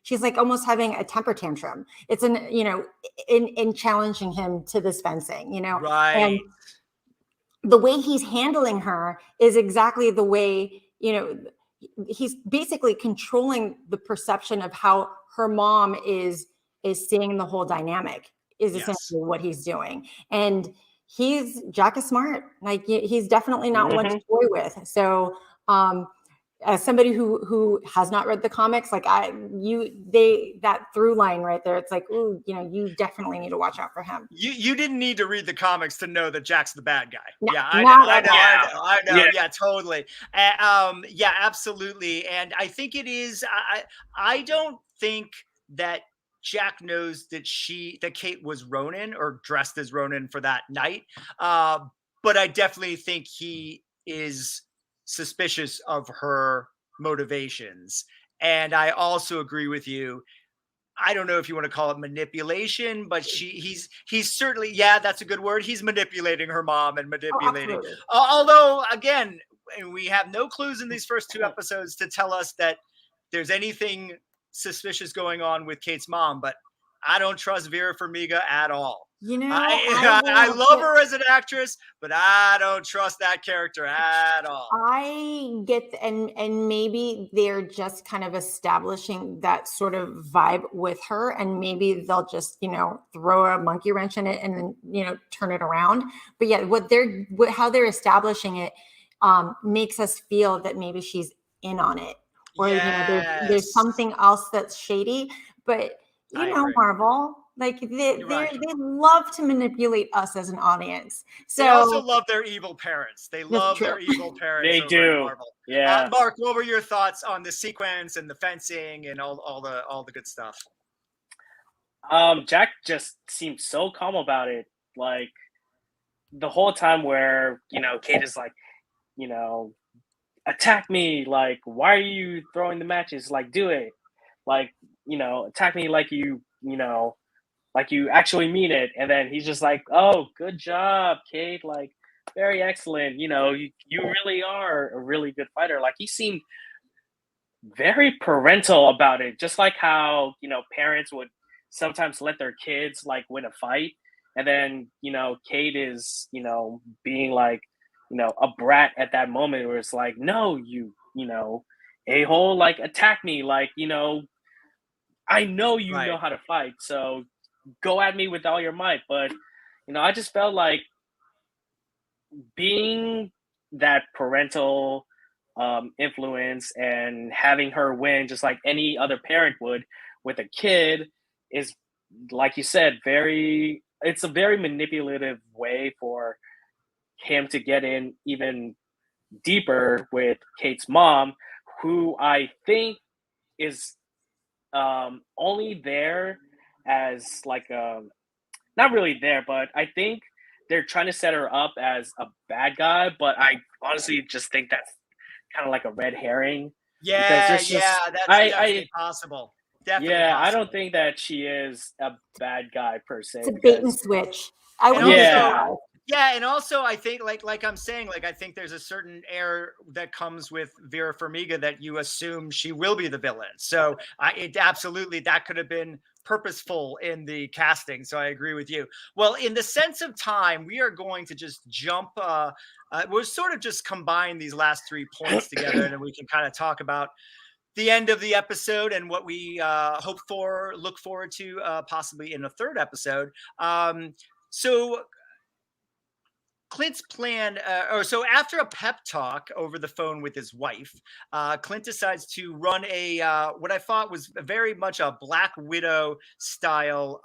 she's like almost having a temper tantrum. It's in challenging him to this fencing, Right. And the way he's handling her is exactly the way, he's basically controlling the perception of how her mom is seeing the whole dynamic is essentially what he's doing. And Jack is smart. Like he's definitely not one to toy with. So as somebody who has not read the comics, like that through line right there, it's like, ooh, you definitely need to watch out for him. You didn't need to read the comics to know that Jack's the bad guy. No, yeah, I know. Yeah. Yeah, totally. Yeah, absolutely. And I think it is. I don't think that Jack knows that Kate was Ronin or dressed as Ronin for that night. But I definitely think he is suspicious of her motivations. And I also agree with you. I don't know if you want to call it manipulation, but he's certainly, yeah, that's a good word. He's manipulating her mom and manipulating. Although, again, we have no clues in these first 2 episodes to tell us that there's anything suspicious going on with Kate's mom, but I don't trust Vera Farmiga at all. I love her as an actress, but I don't trust that character at all. I get, and maybe they're just kind of establishing that sort of vibe with her, and maybe they'll just, throw a monkey wrench in it and then, turn it around. But yeah, how they're establishing it makes us feel that maybe she's in on it, or there's something else that's shady. But Marvel, like they love to manipulate us as an audience. So they also love their evil parents. They love their evil parents. They do. Marvel. Yeah. Mark, what were your thoughts on the sequence and the fencing and all the good stuff? Jack just seemed so calm about it. Like the whole time where, Kate is like, attack me. Like, why are you throwing the matches? Like, do it. Like, attack me like like you actually mean it. And then he's just like, oh, good job, Kate. Like, very excellent. You really are a really good fighter. Like, he seemed very parental about it. Just like how, parents would sometimes let their kids like win a fight. And then, Kate is, being like, a brat at that moment where it's like, no, you a-hole, like attack me. Like, I know you know how to fight. So go at me with all your might. But, I just felt like being that parental influence and having her win just like any other parent would with a kid is, like you said, it's a very manipulative way for him to get in even deeper with Kate's mom, who I think is only there as like not really there, but I think they're trying to set her up as a bad guy, but I honestly just think that's kind of like a red herring. That's definitely possible. Definitely possible. I don't think that she is a bad guy per se. It's a bait and switch. And also I think like I'm saying, like I think there's a certain air that comes with Vera Farmiga that you assume she will be the villain. So that could have been purposeful in the casting. So I agree with you. Well, in the sense of time, we are going to just jump. We'll sort of just combine these last 3 points together, and then we can kind of talk about the end of the episode and what we look forward to possibly in a 3rd episode. So Clint's plan, so after a pep talk over the phone with his wife, Clint decides to run what I thought was very much a Black Widow style,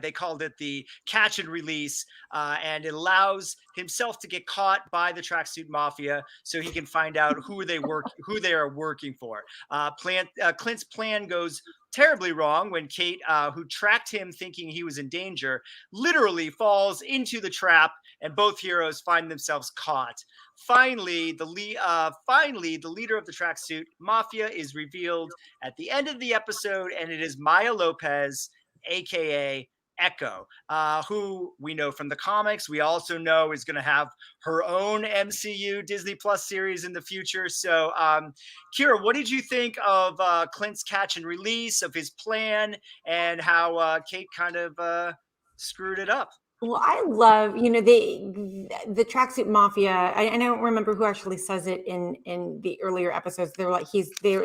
they called it the catch and release, and it allows himself to get caught by the tracksuit mafia so he can find out who they are working for. Clint's plan goes terribly wrong when Kate, who tracked him thinking he was in danger, literally falls into the trap, and both heroes find themselves caught. Finally, the leader of the tracksuit mafia is revealed at the end of the episode, and it is Maya Lopez, aka Echo, who we know from the comics. We also know is going to have her own MCU Disney Plus series in the future. So, Kiyra, what did you think of Clint's catch and release, of his plan, and how Kate kind of screwed it up? Well, I love, the tracksuit mafia. I don't remember who actually says it in the earlier episodes. They were like, they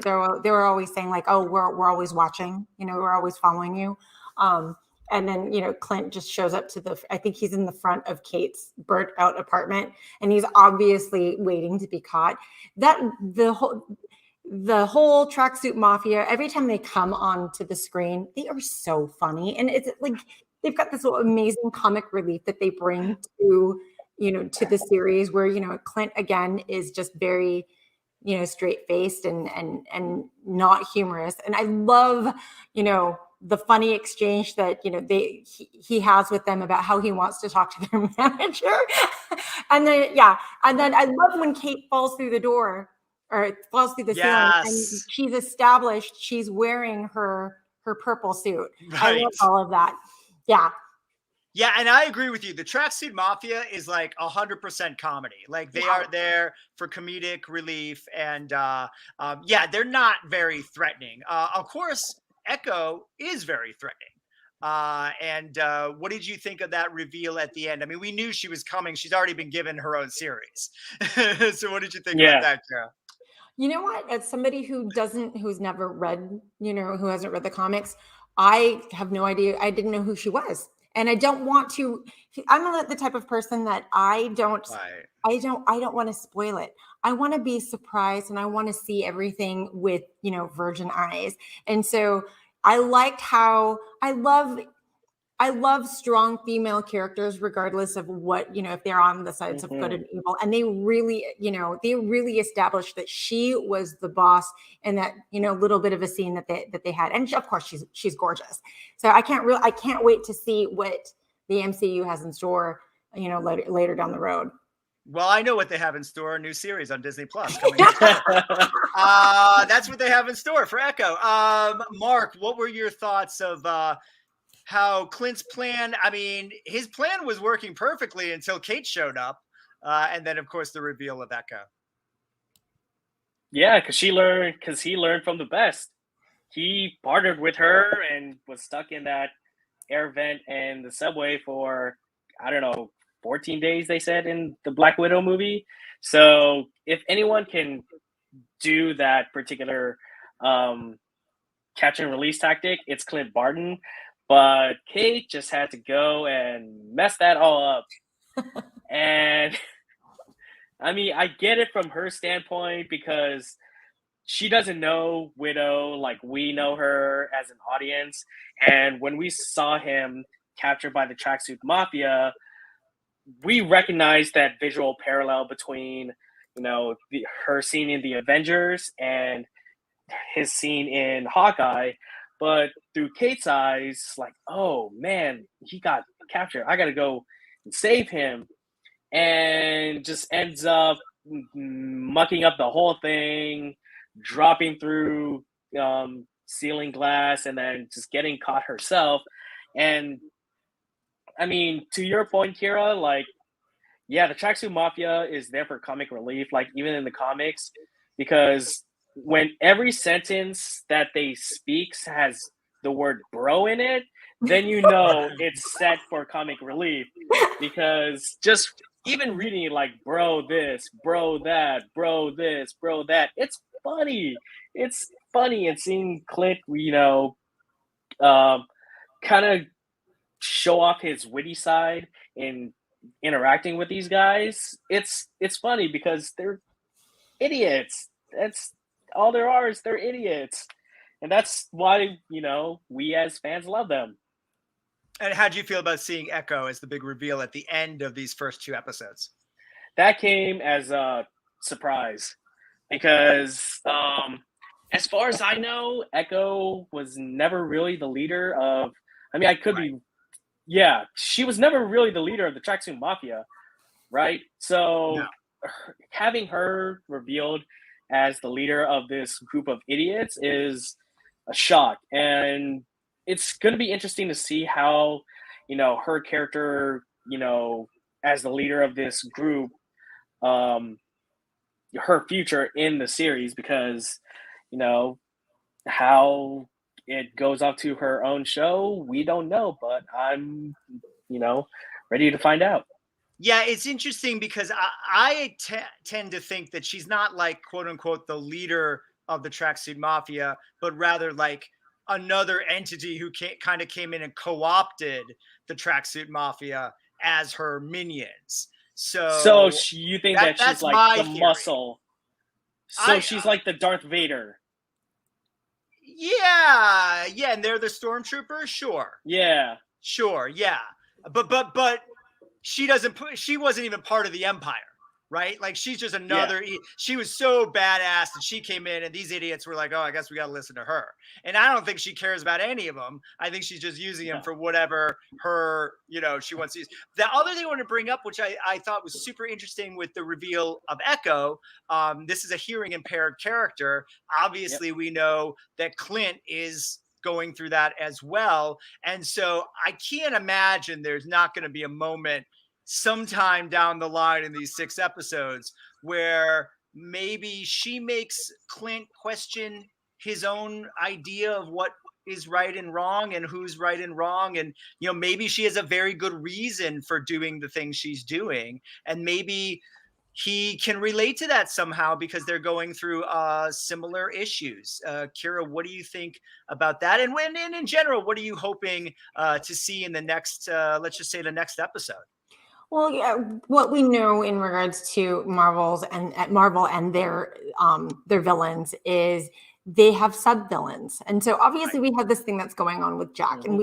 were always saying like, oh, we're always watching, we're always following you. And then, Clint just shows up I think he's in the front of Kate's burnt out apartment, and he's obviously waiting to be caught. The whole tracksuit mafia, every time they come onto the screen, they are so funny. And it's like, they've got this amazing comic relief that they bring to the series where, Clint again is just very, straight faced and not humorous. And I love, the funny exchange that he has with them about how he wants to talk to their manager. and then I love when Kate falls through the door or falls through the ceiling, and she's established she's wearing her purple suit. Right. I love all of that. Yeah, and I agree with you. The Tracksuit Mafia is like 100% comedy. Like they are there for comedic relief, and they're not very threatening. Of course, Echo is very threatening. And what did you think of that reveal at the end? I mean, we knew she was coming. She's already been given her own series. So what did you think about that, Kiyra? You know what? As somebody who's never read, who hasn't read the comics, I have no idea. I didn't know who she was. And I don't want to, I'm the type of person that I don't want to spoil it. I want to be surprised, and I want to see everything with, virgin eyes. And so I liked how I love strong female characters, regardless of what, if they're on the sides of good and evil. And they really established that she was the boss in that, little bit of a scene that they had. And of course she's gorgeous. So I can't wait to see what the MCU has in store, later down the road. Well, I know what they have in store, a new series on Disney Plus coming up. That's what they have in store for Echo. Mark, what were your thoughts of how Clint's plan, I mean, his plan was working perfectly until Kate showed up. And then, of course, the reveal of Echo. Yeah, because he learned from the best. He partnered with her and was stuck in that air vent and the subway for, 14 days, they said in the Black Widow movie. So if anyone can do that particular catch and release tactic, it's Clint Barton. But Kate just had to go and mess that all up. And I mean, I get it from her standpoint because she doesn't know Widow like we know her as an audience. And when we saw him captured by the Tracksuit Mafia, we recognized that visual parallel between, her scene in the Avengers and his scene in Hawkeye. But through Kate's eyes, like, oh man, he got captured. I got to go and save him. And just ends up mucking up the whole thing, dropping through ceiling glass, and then just getting caught herself. And I mean, to your point, Kiyra, like, yeah, the Tracksuit Mafia is there for comic relief, like even in the comics, because when every sentence that they speak has the word bro in it, then it's set for comic relief. Because just even reading it like bro this, bro that, bro this, bro that, it's funny. It's funny. And seeing Clint, kind of show off his witty side in interacting with these guys, it's funny because they're idiots. That's all there are, is they're idiots. And that's why, we as fans love them. And how do you feel about seeing Echo as the big reveal at the end of these first 2 episodes? That came as a surprise because, as far as I know, Echo was never really the leader of, I could be, she was never really the leader of the Tracksuit Mafia, right? So having her revealed as the leader of this group of idiots is a shock. And it's going to be interesting to see how, her character, as the leader of this group, her future in the series, because, how it goes off to her own show, we don't know, but I'm, ready to find out. Yeah, it's interesting because I tend to think that she's not like, quote unquote, the leader of the Tracksuit Mafia, but rather like another entity who kind of came in and co-opted the tracksuit mafia as her minions. So So you think that she's that's like my the theory. muscle? So she's like the Darth Vader. Yeah, and they're the stormtroopers. Sure, yeah, but she wasn't even part of the Empire, right? Like she's just another. Yeah. She was so badass that she came in, and these idiots were like, "Oh, I guess we got to listen to her." And I don't think she cares about any of them. I think she's just using them for whatever she wants to use. The other thing I want to bring up, which I thought was super interesting with the reveal of Echo, this is a hearing impaired character. Obviously, we know that Clint is going through that as well. And so I can't imagine there's not going to be a moment sometime down the line in these 6 episodes where maybe she makes Clint question his own idea of what is right and wrong and who's right and wrong. And, maybe she has a very good reason for doing the things she's doing. And maybe he can relate to that somehow because they're going through similar issues. Kira, what do you think about that? And in general, what are you hoping to see in the next, let's just say the next episode? Well, yeah, what we know in regards to Marvel and their villains is they have sub-villains. And so obviously we have this thing that's going on with Jack, and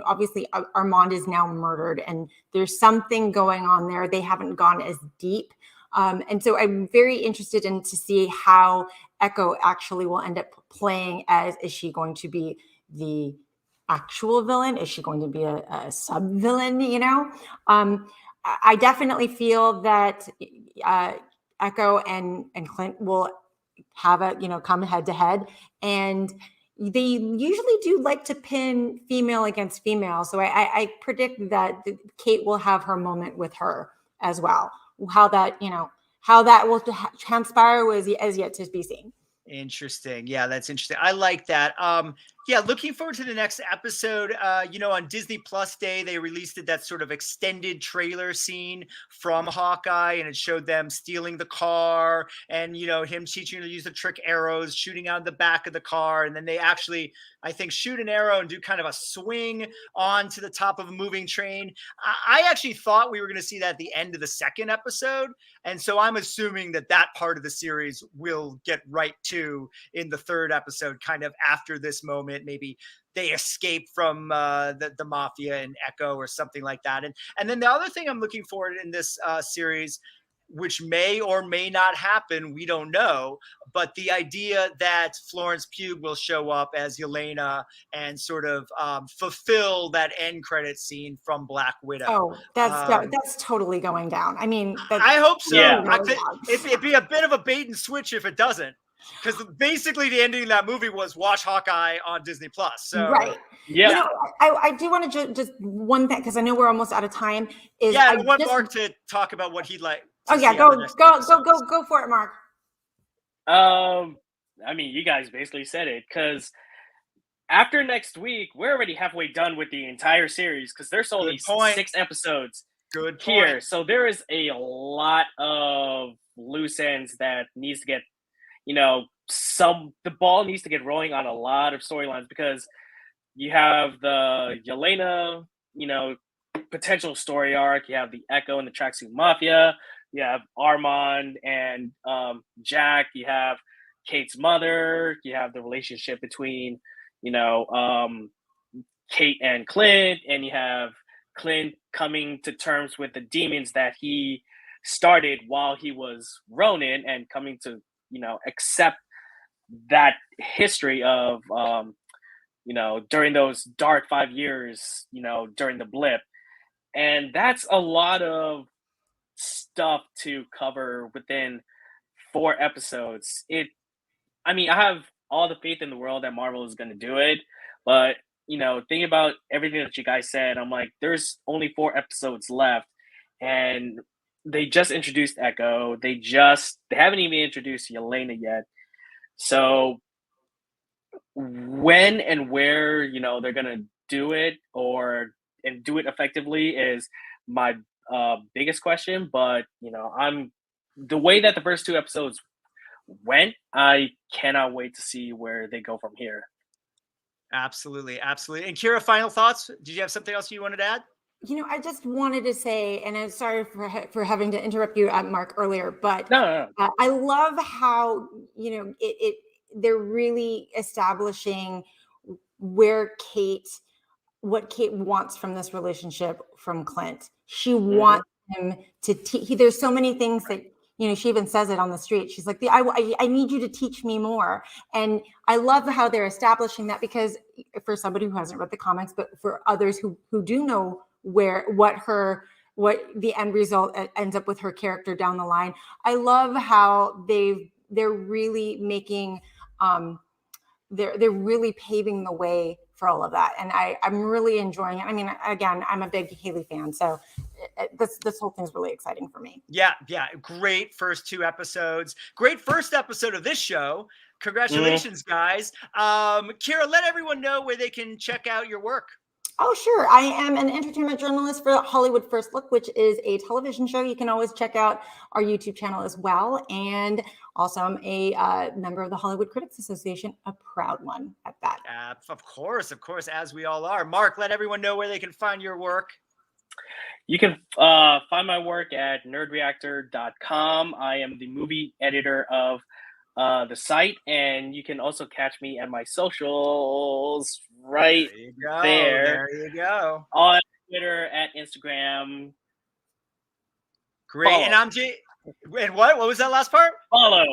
obviously Armand is now murdered, and there's something going on there. They haven't gone as deep. And so I'm very interested to see how Echo actually will end up playing as. Is she going to be the actual villain? Is she going to be a sub-villain? I definitely feel that Echo and Clint will have come head to head, and they usually do like to pin female against female. So I predict that Kate will have her moment with her as well. How that will transpire is yet to be seen. Interesting. Yeah, that's interesting. I like that. Looking forward to the next episode. On Disney Plus Day, they released that sort of extended trailer scene from Hawkeye, and it showed them stealing the car and, him teaching her to use the trick arrows, shooting out the back of the car. And then they actually, I think, shoot an arrow and do kind of a swing onto the top of a moving train. I actually thought we were going to see that at the end of the second episode. And so I'm assuming that part of the series will get right to in the third episode, kind of after this moment. Maybe they escape from the mafia and Echo or something like that. And then the other thing I'm looking forward in this series, which may or may not happen, we don't know, but the idea that Florence Pugh will show up as Elena and sort of fulfill that end credit scene from Black Widow. Oh, that's totally going down. I mean, I hope so. Yeah. It'd be a bit of a bait and switch if it doesn't. Because basically the ending of that movie was watch Hawkeye on Disney Plus. So right. Yeah. I do want to just one thing, because I know we're almost out of time. I want Mark to talk about what he'd like. Oh yeah, go for it, Mark. I mean, you guys basically said it, because after next week, we're already halfway done with the entire series, because there's only 6 episodes here. So there is a lot of loose ends that needs to get, the ball needs to get rolling on a lot of storylines, because you have the Elena, potential story arc. You have the Echo and the Tracksuit Mafia. You have Armand and Jack. You have Kate's mother. You have the relationship between, Kate and Clint. And you have Clint coming to terms with the demons that he started while he was Ronin, and coming to, accept that history of, during those dark 5 years, during the blip. And that's a lot of stuff to cover within 4 episodes. I have all the faith in the world that Marvel is going to do it, but thinking about everything that you guys said, I'm like, there's only 4 episodes left, and they just introduced Echo. They haven't even introduced Elena yet. So when and where they're gonna do it and do it effectively is my biggest question. But I'm the way that the first 2 episodes went, I cannot wait to see where they go from here. Absolutely. Absolutely. And Kiyra, final thoughts? Did you have something else you wanted to add? I just wanted to say, and I'm sorry for having to interrupt you, Mark, earlier, but No, no, no. I love how they're really establishing where what Kate wants from this relationship from Clint. She wants him to there's so many things that, she even says it on the street. She's like, I need you to teach me more. And I love how they're establishing that, because for somebody who hasn't read the comics, but for others who do know what the end result ends up with her character down the line. I love how they're really making, they're really paving the way for all of that, and I'm really enjoying it. I mean, again, I'm a big Hailee fan, so this whole thing's really exciting for me. Yeah, great first 2 episodes. Great first episode of this show. Congratulations, guys. Kiyra, let everyone know where they can check out your work. Oh, sure. I am an entertainment journalist for Hollywood First Look, which is a television show. You can always check out our YouTube channel as well. And also, I'm a member of the Hollywood Critics Association, a proud one at that. Of course, as we all are. Mark, let everyone know where they can find your work. You can find my work at nerdreactor.com. I am the movie editor of the site, and you can also catch me at my socials right there. There you go. On Twitter, at Instagram. Great. Follow. And I'm Jay. And what was that last part? Follow.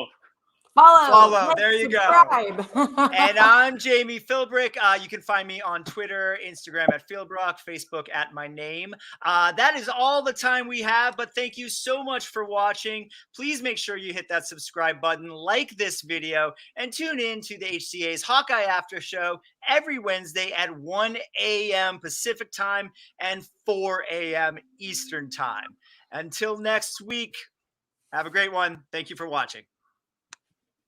There you subscribe. Go. And I'm Jami Philbrick. You can find me on Twitter, Instagram at Philbrock, Facebook at my name. That is all the time we have, but thank you so much for watching. Please make sure you hit that subscribe button, like this video, and tune in to the HCA's Hawkeye After Show every Wednesday at 1 a.m. Pacific time and 4 a.m. Eastern time. Until next week, have a great one. Thank you for watching.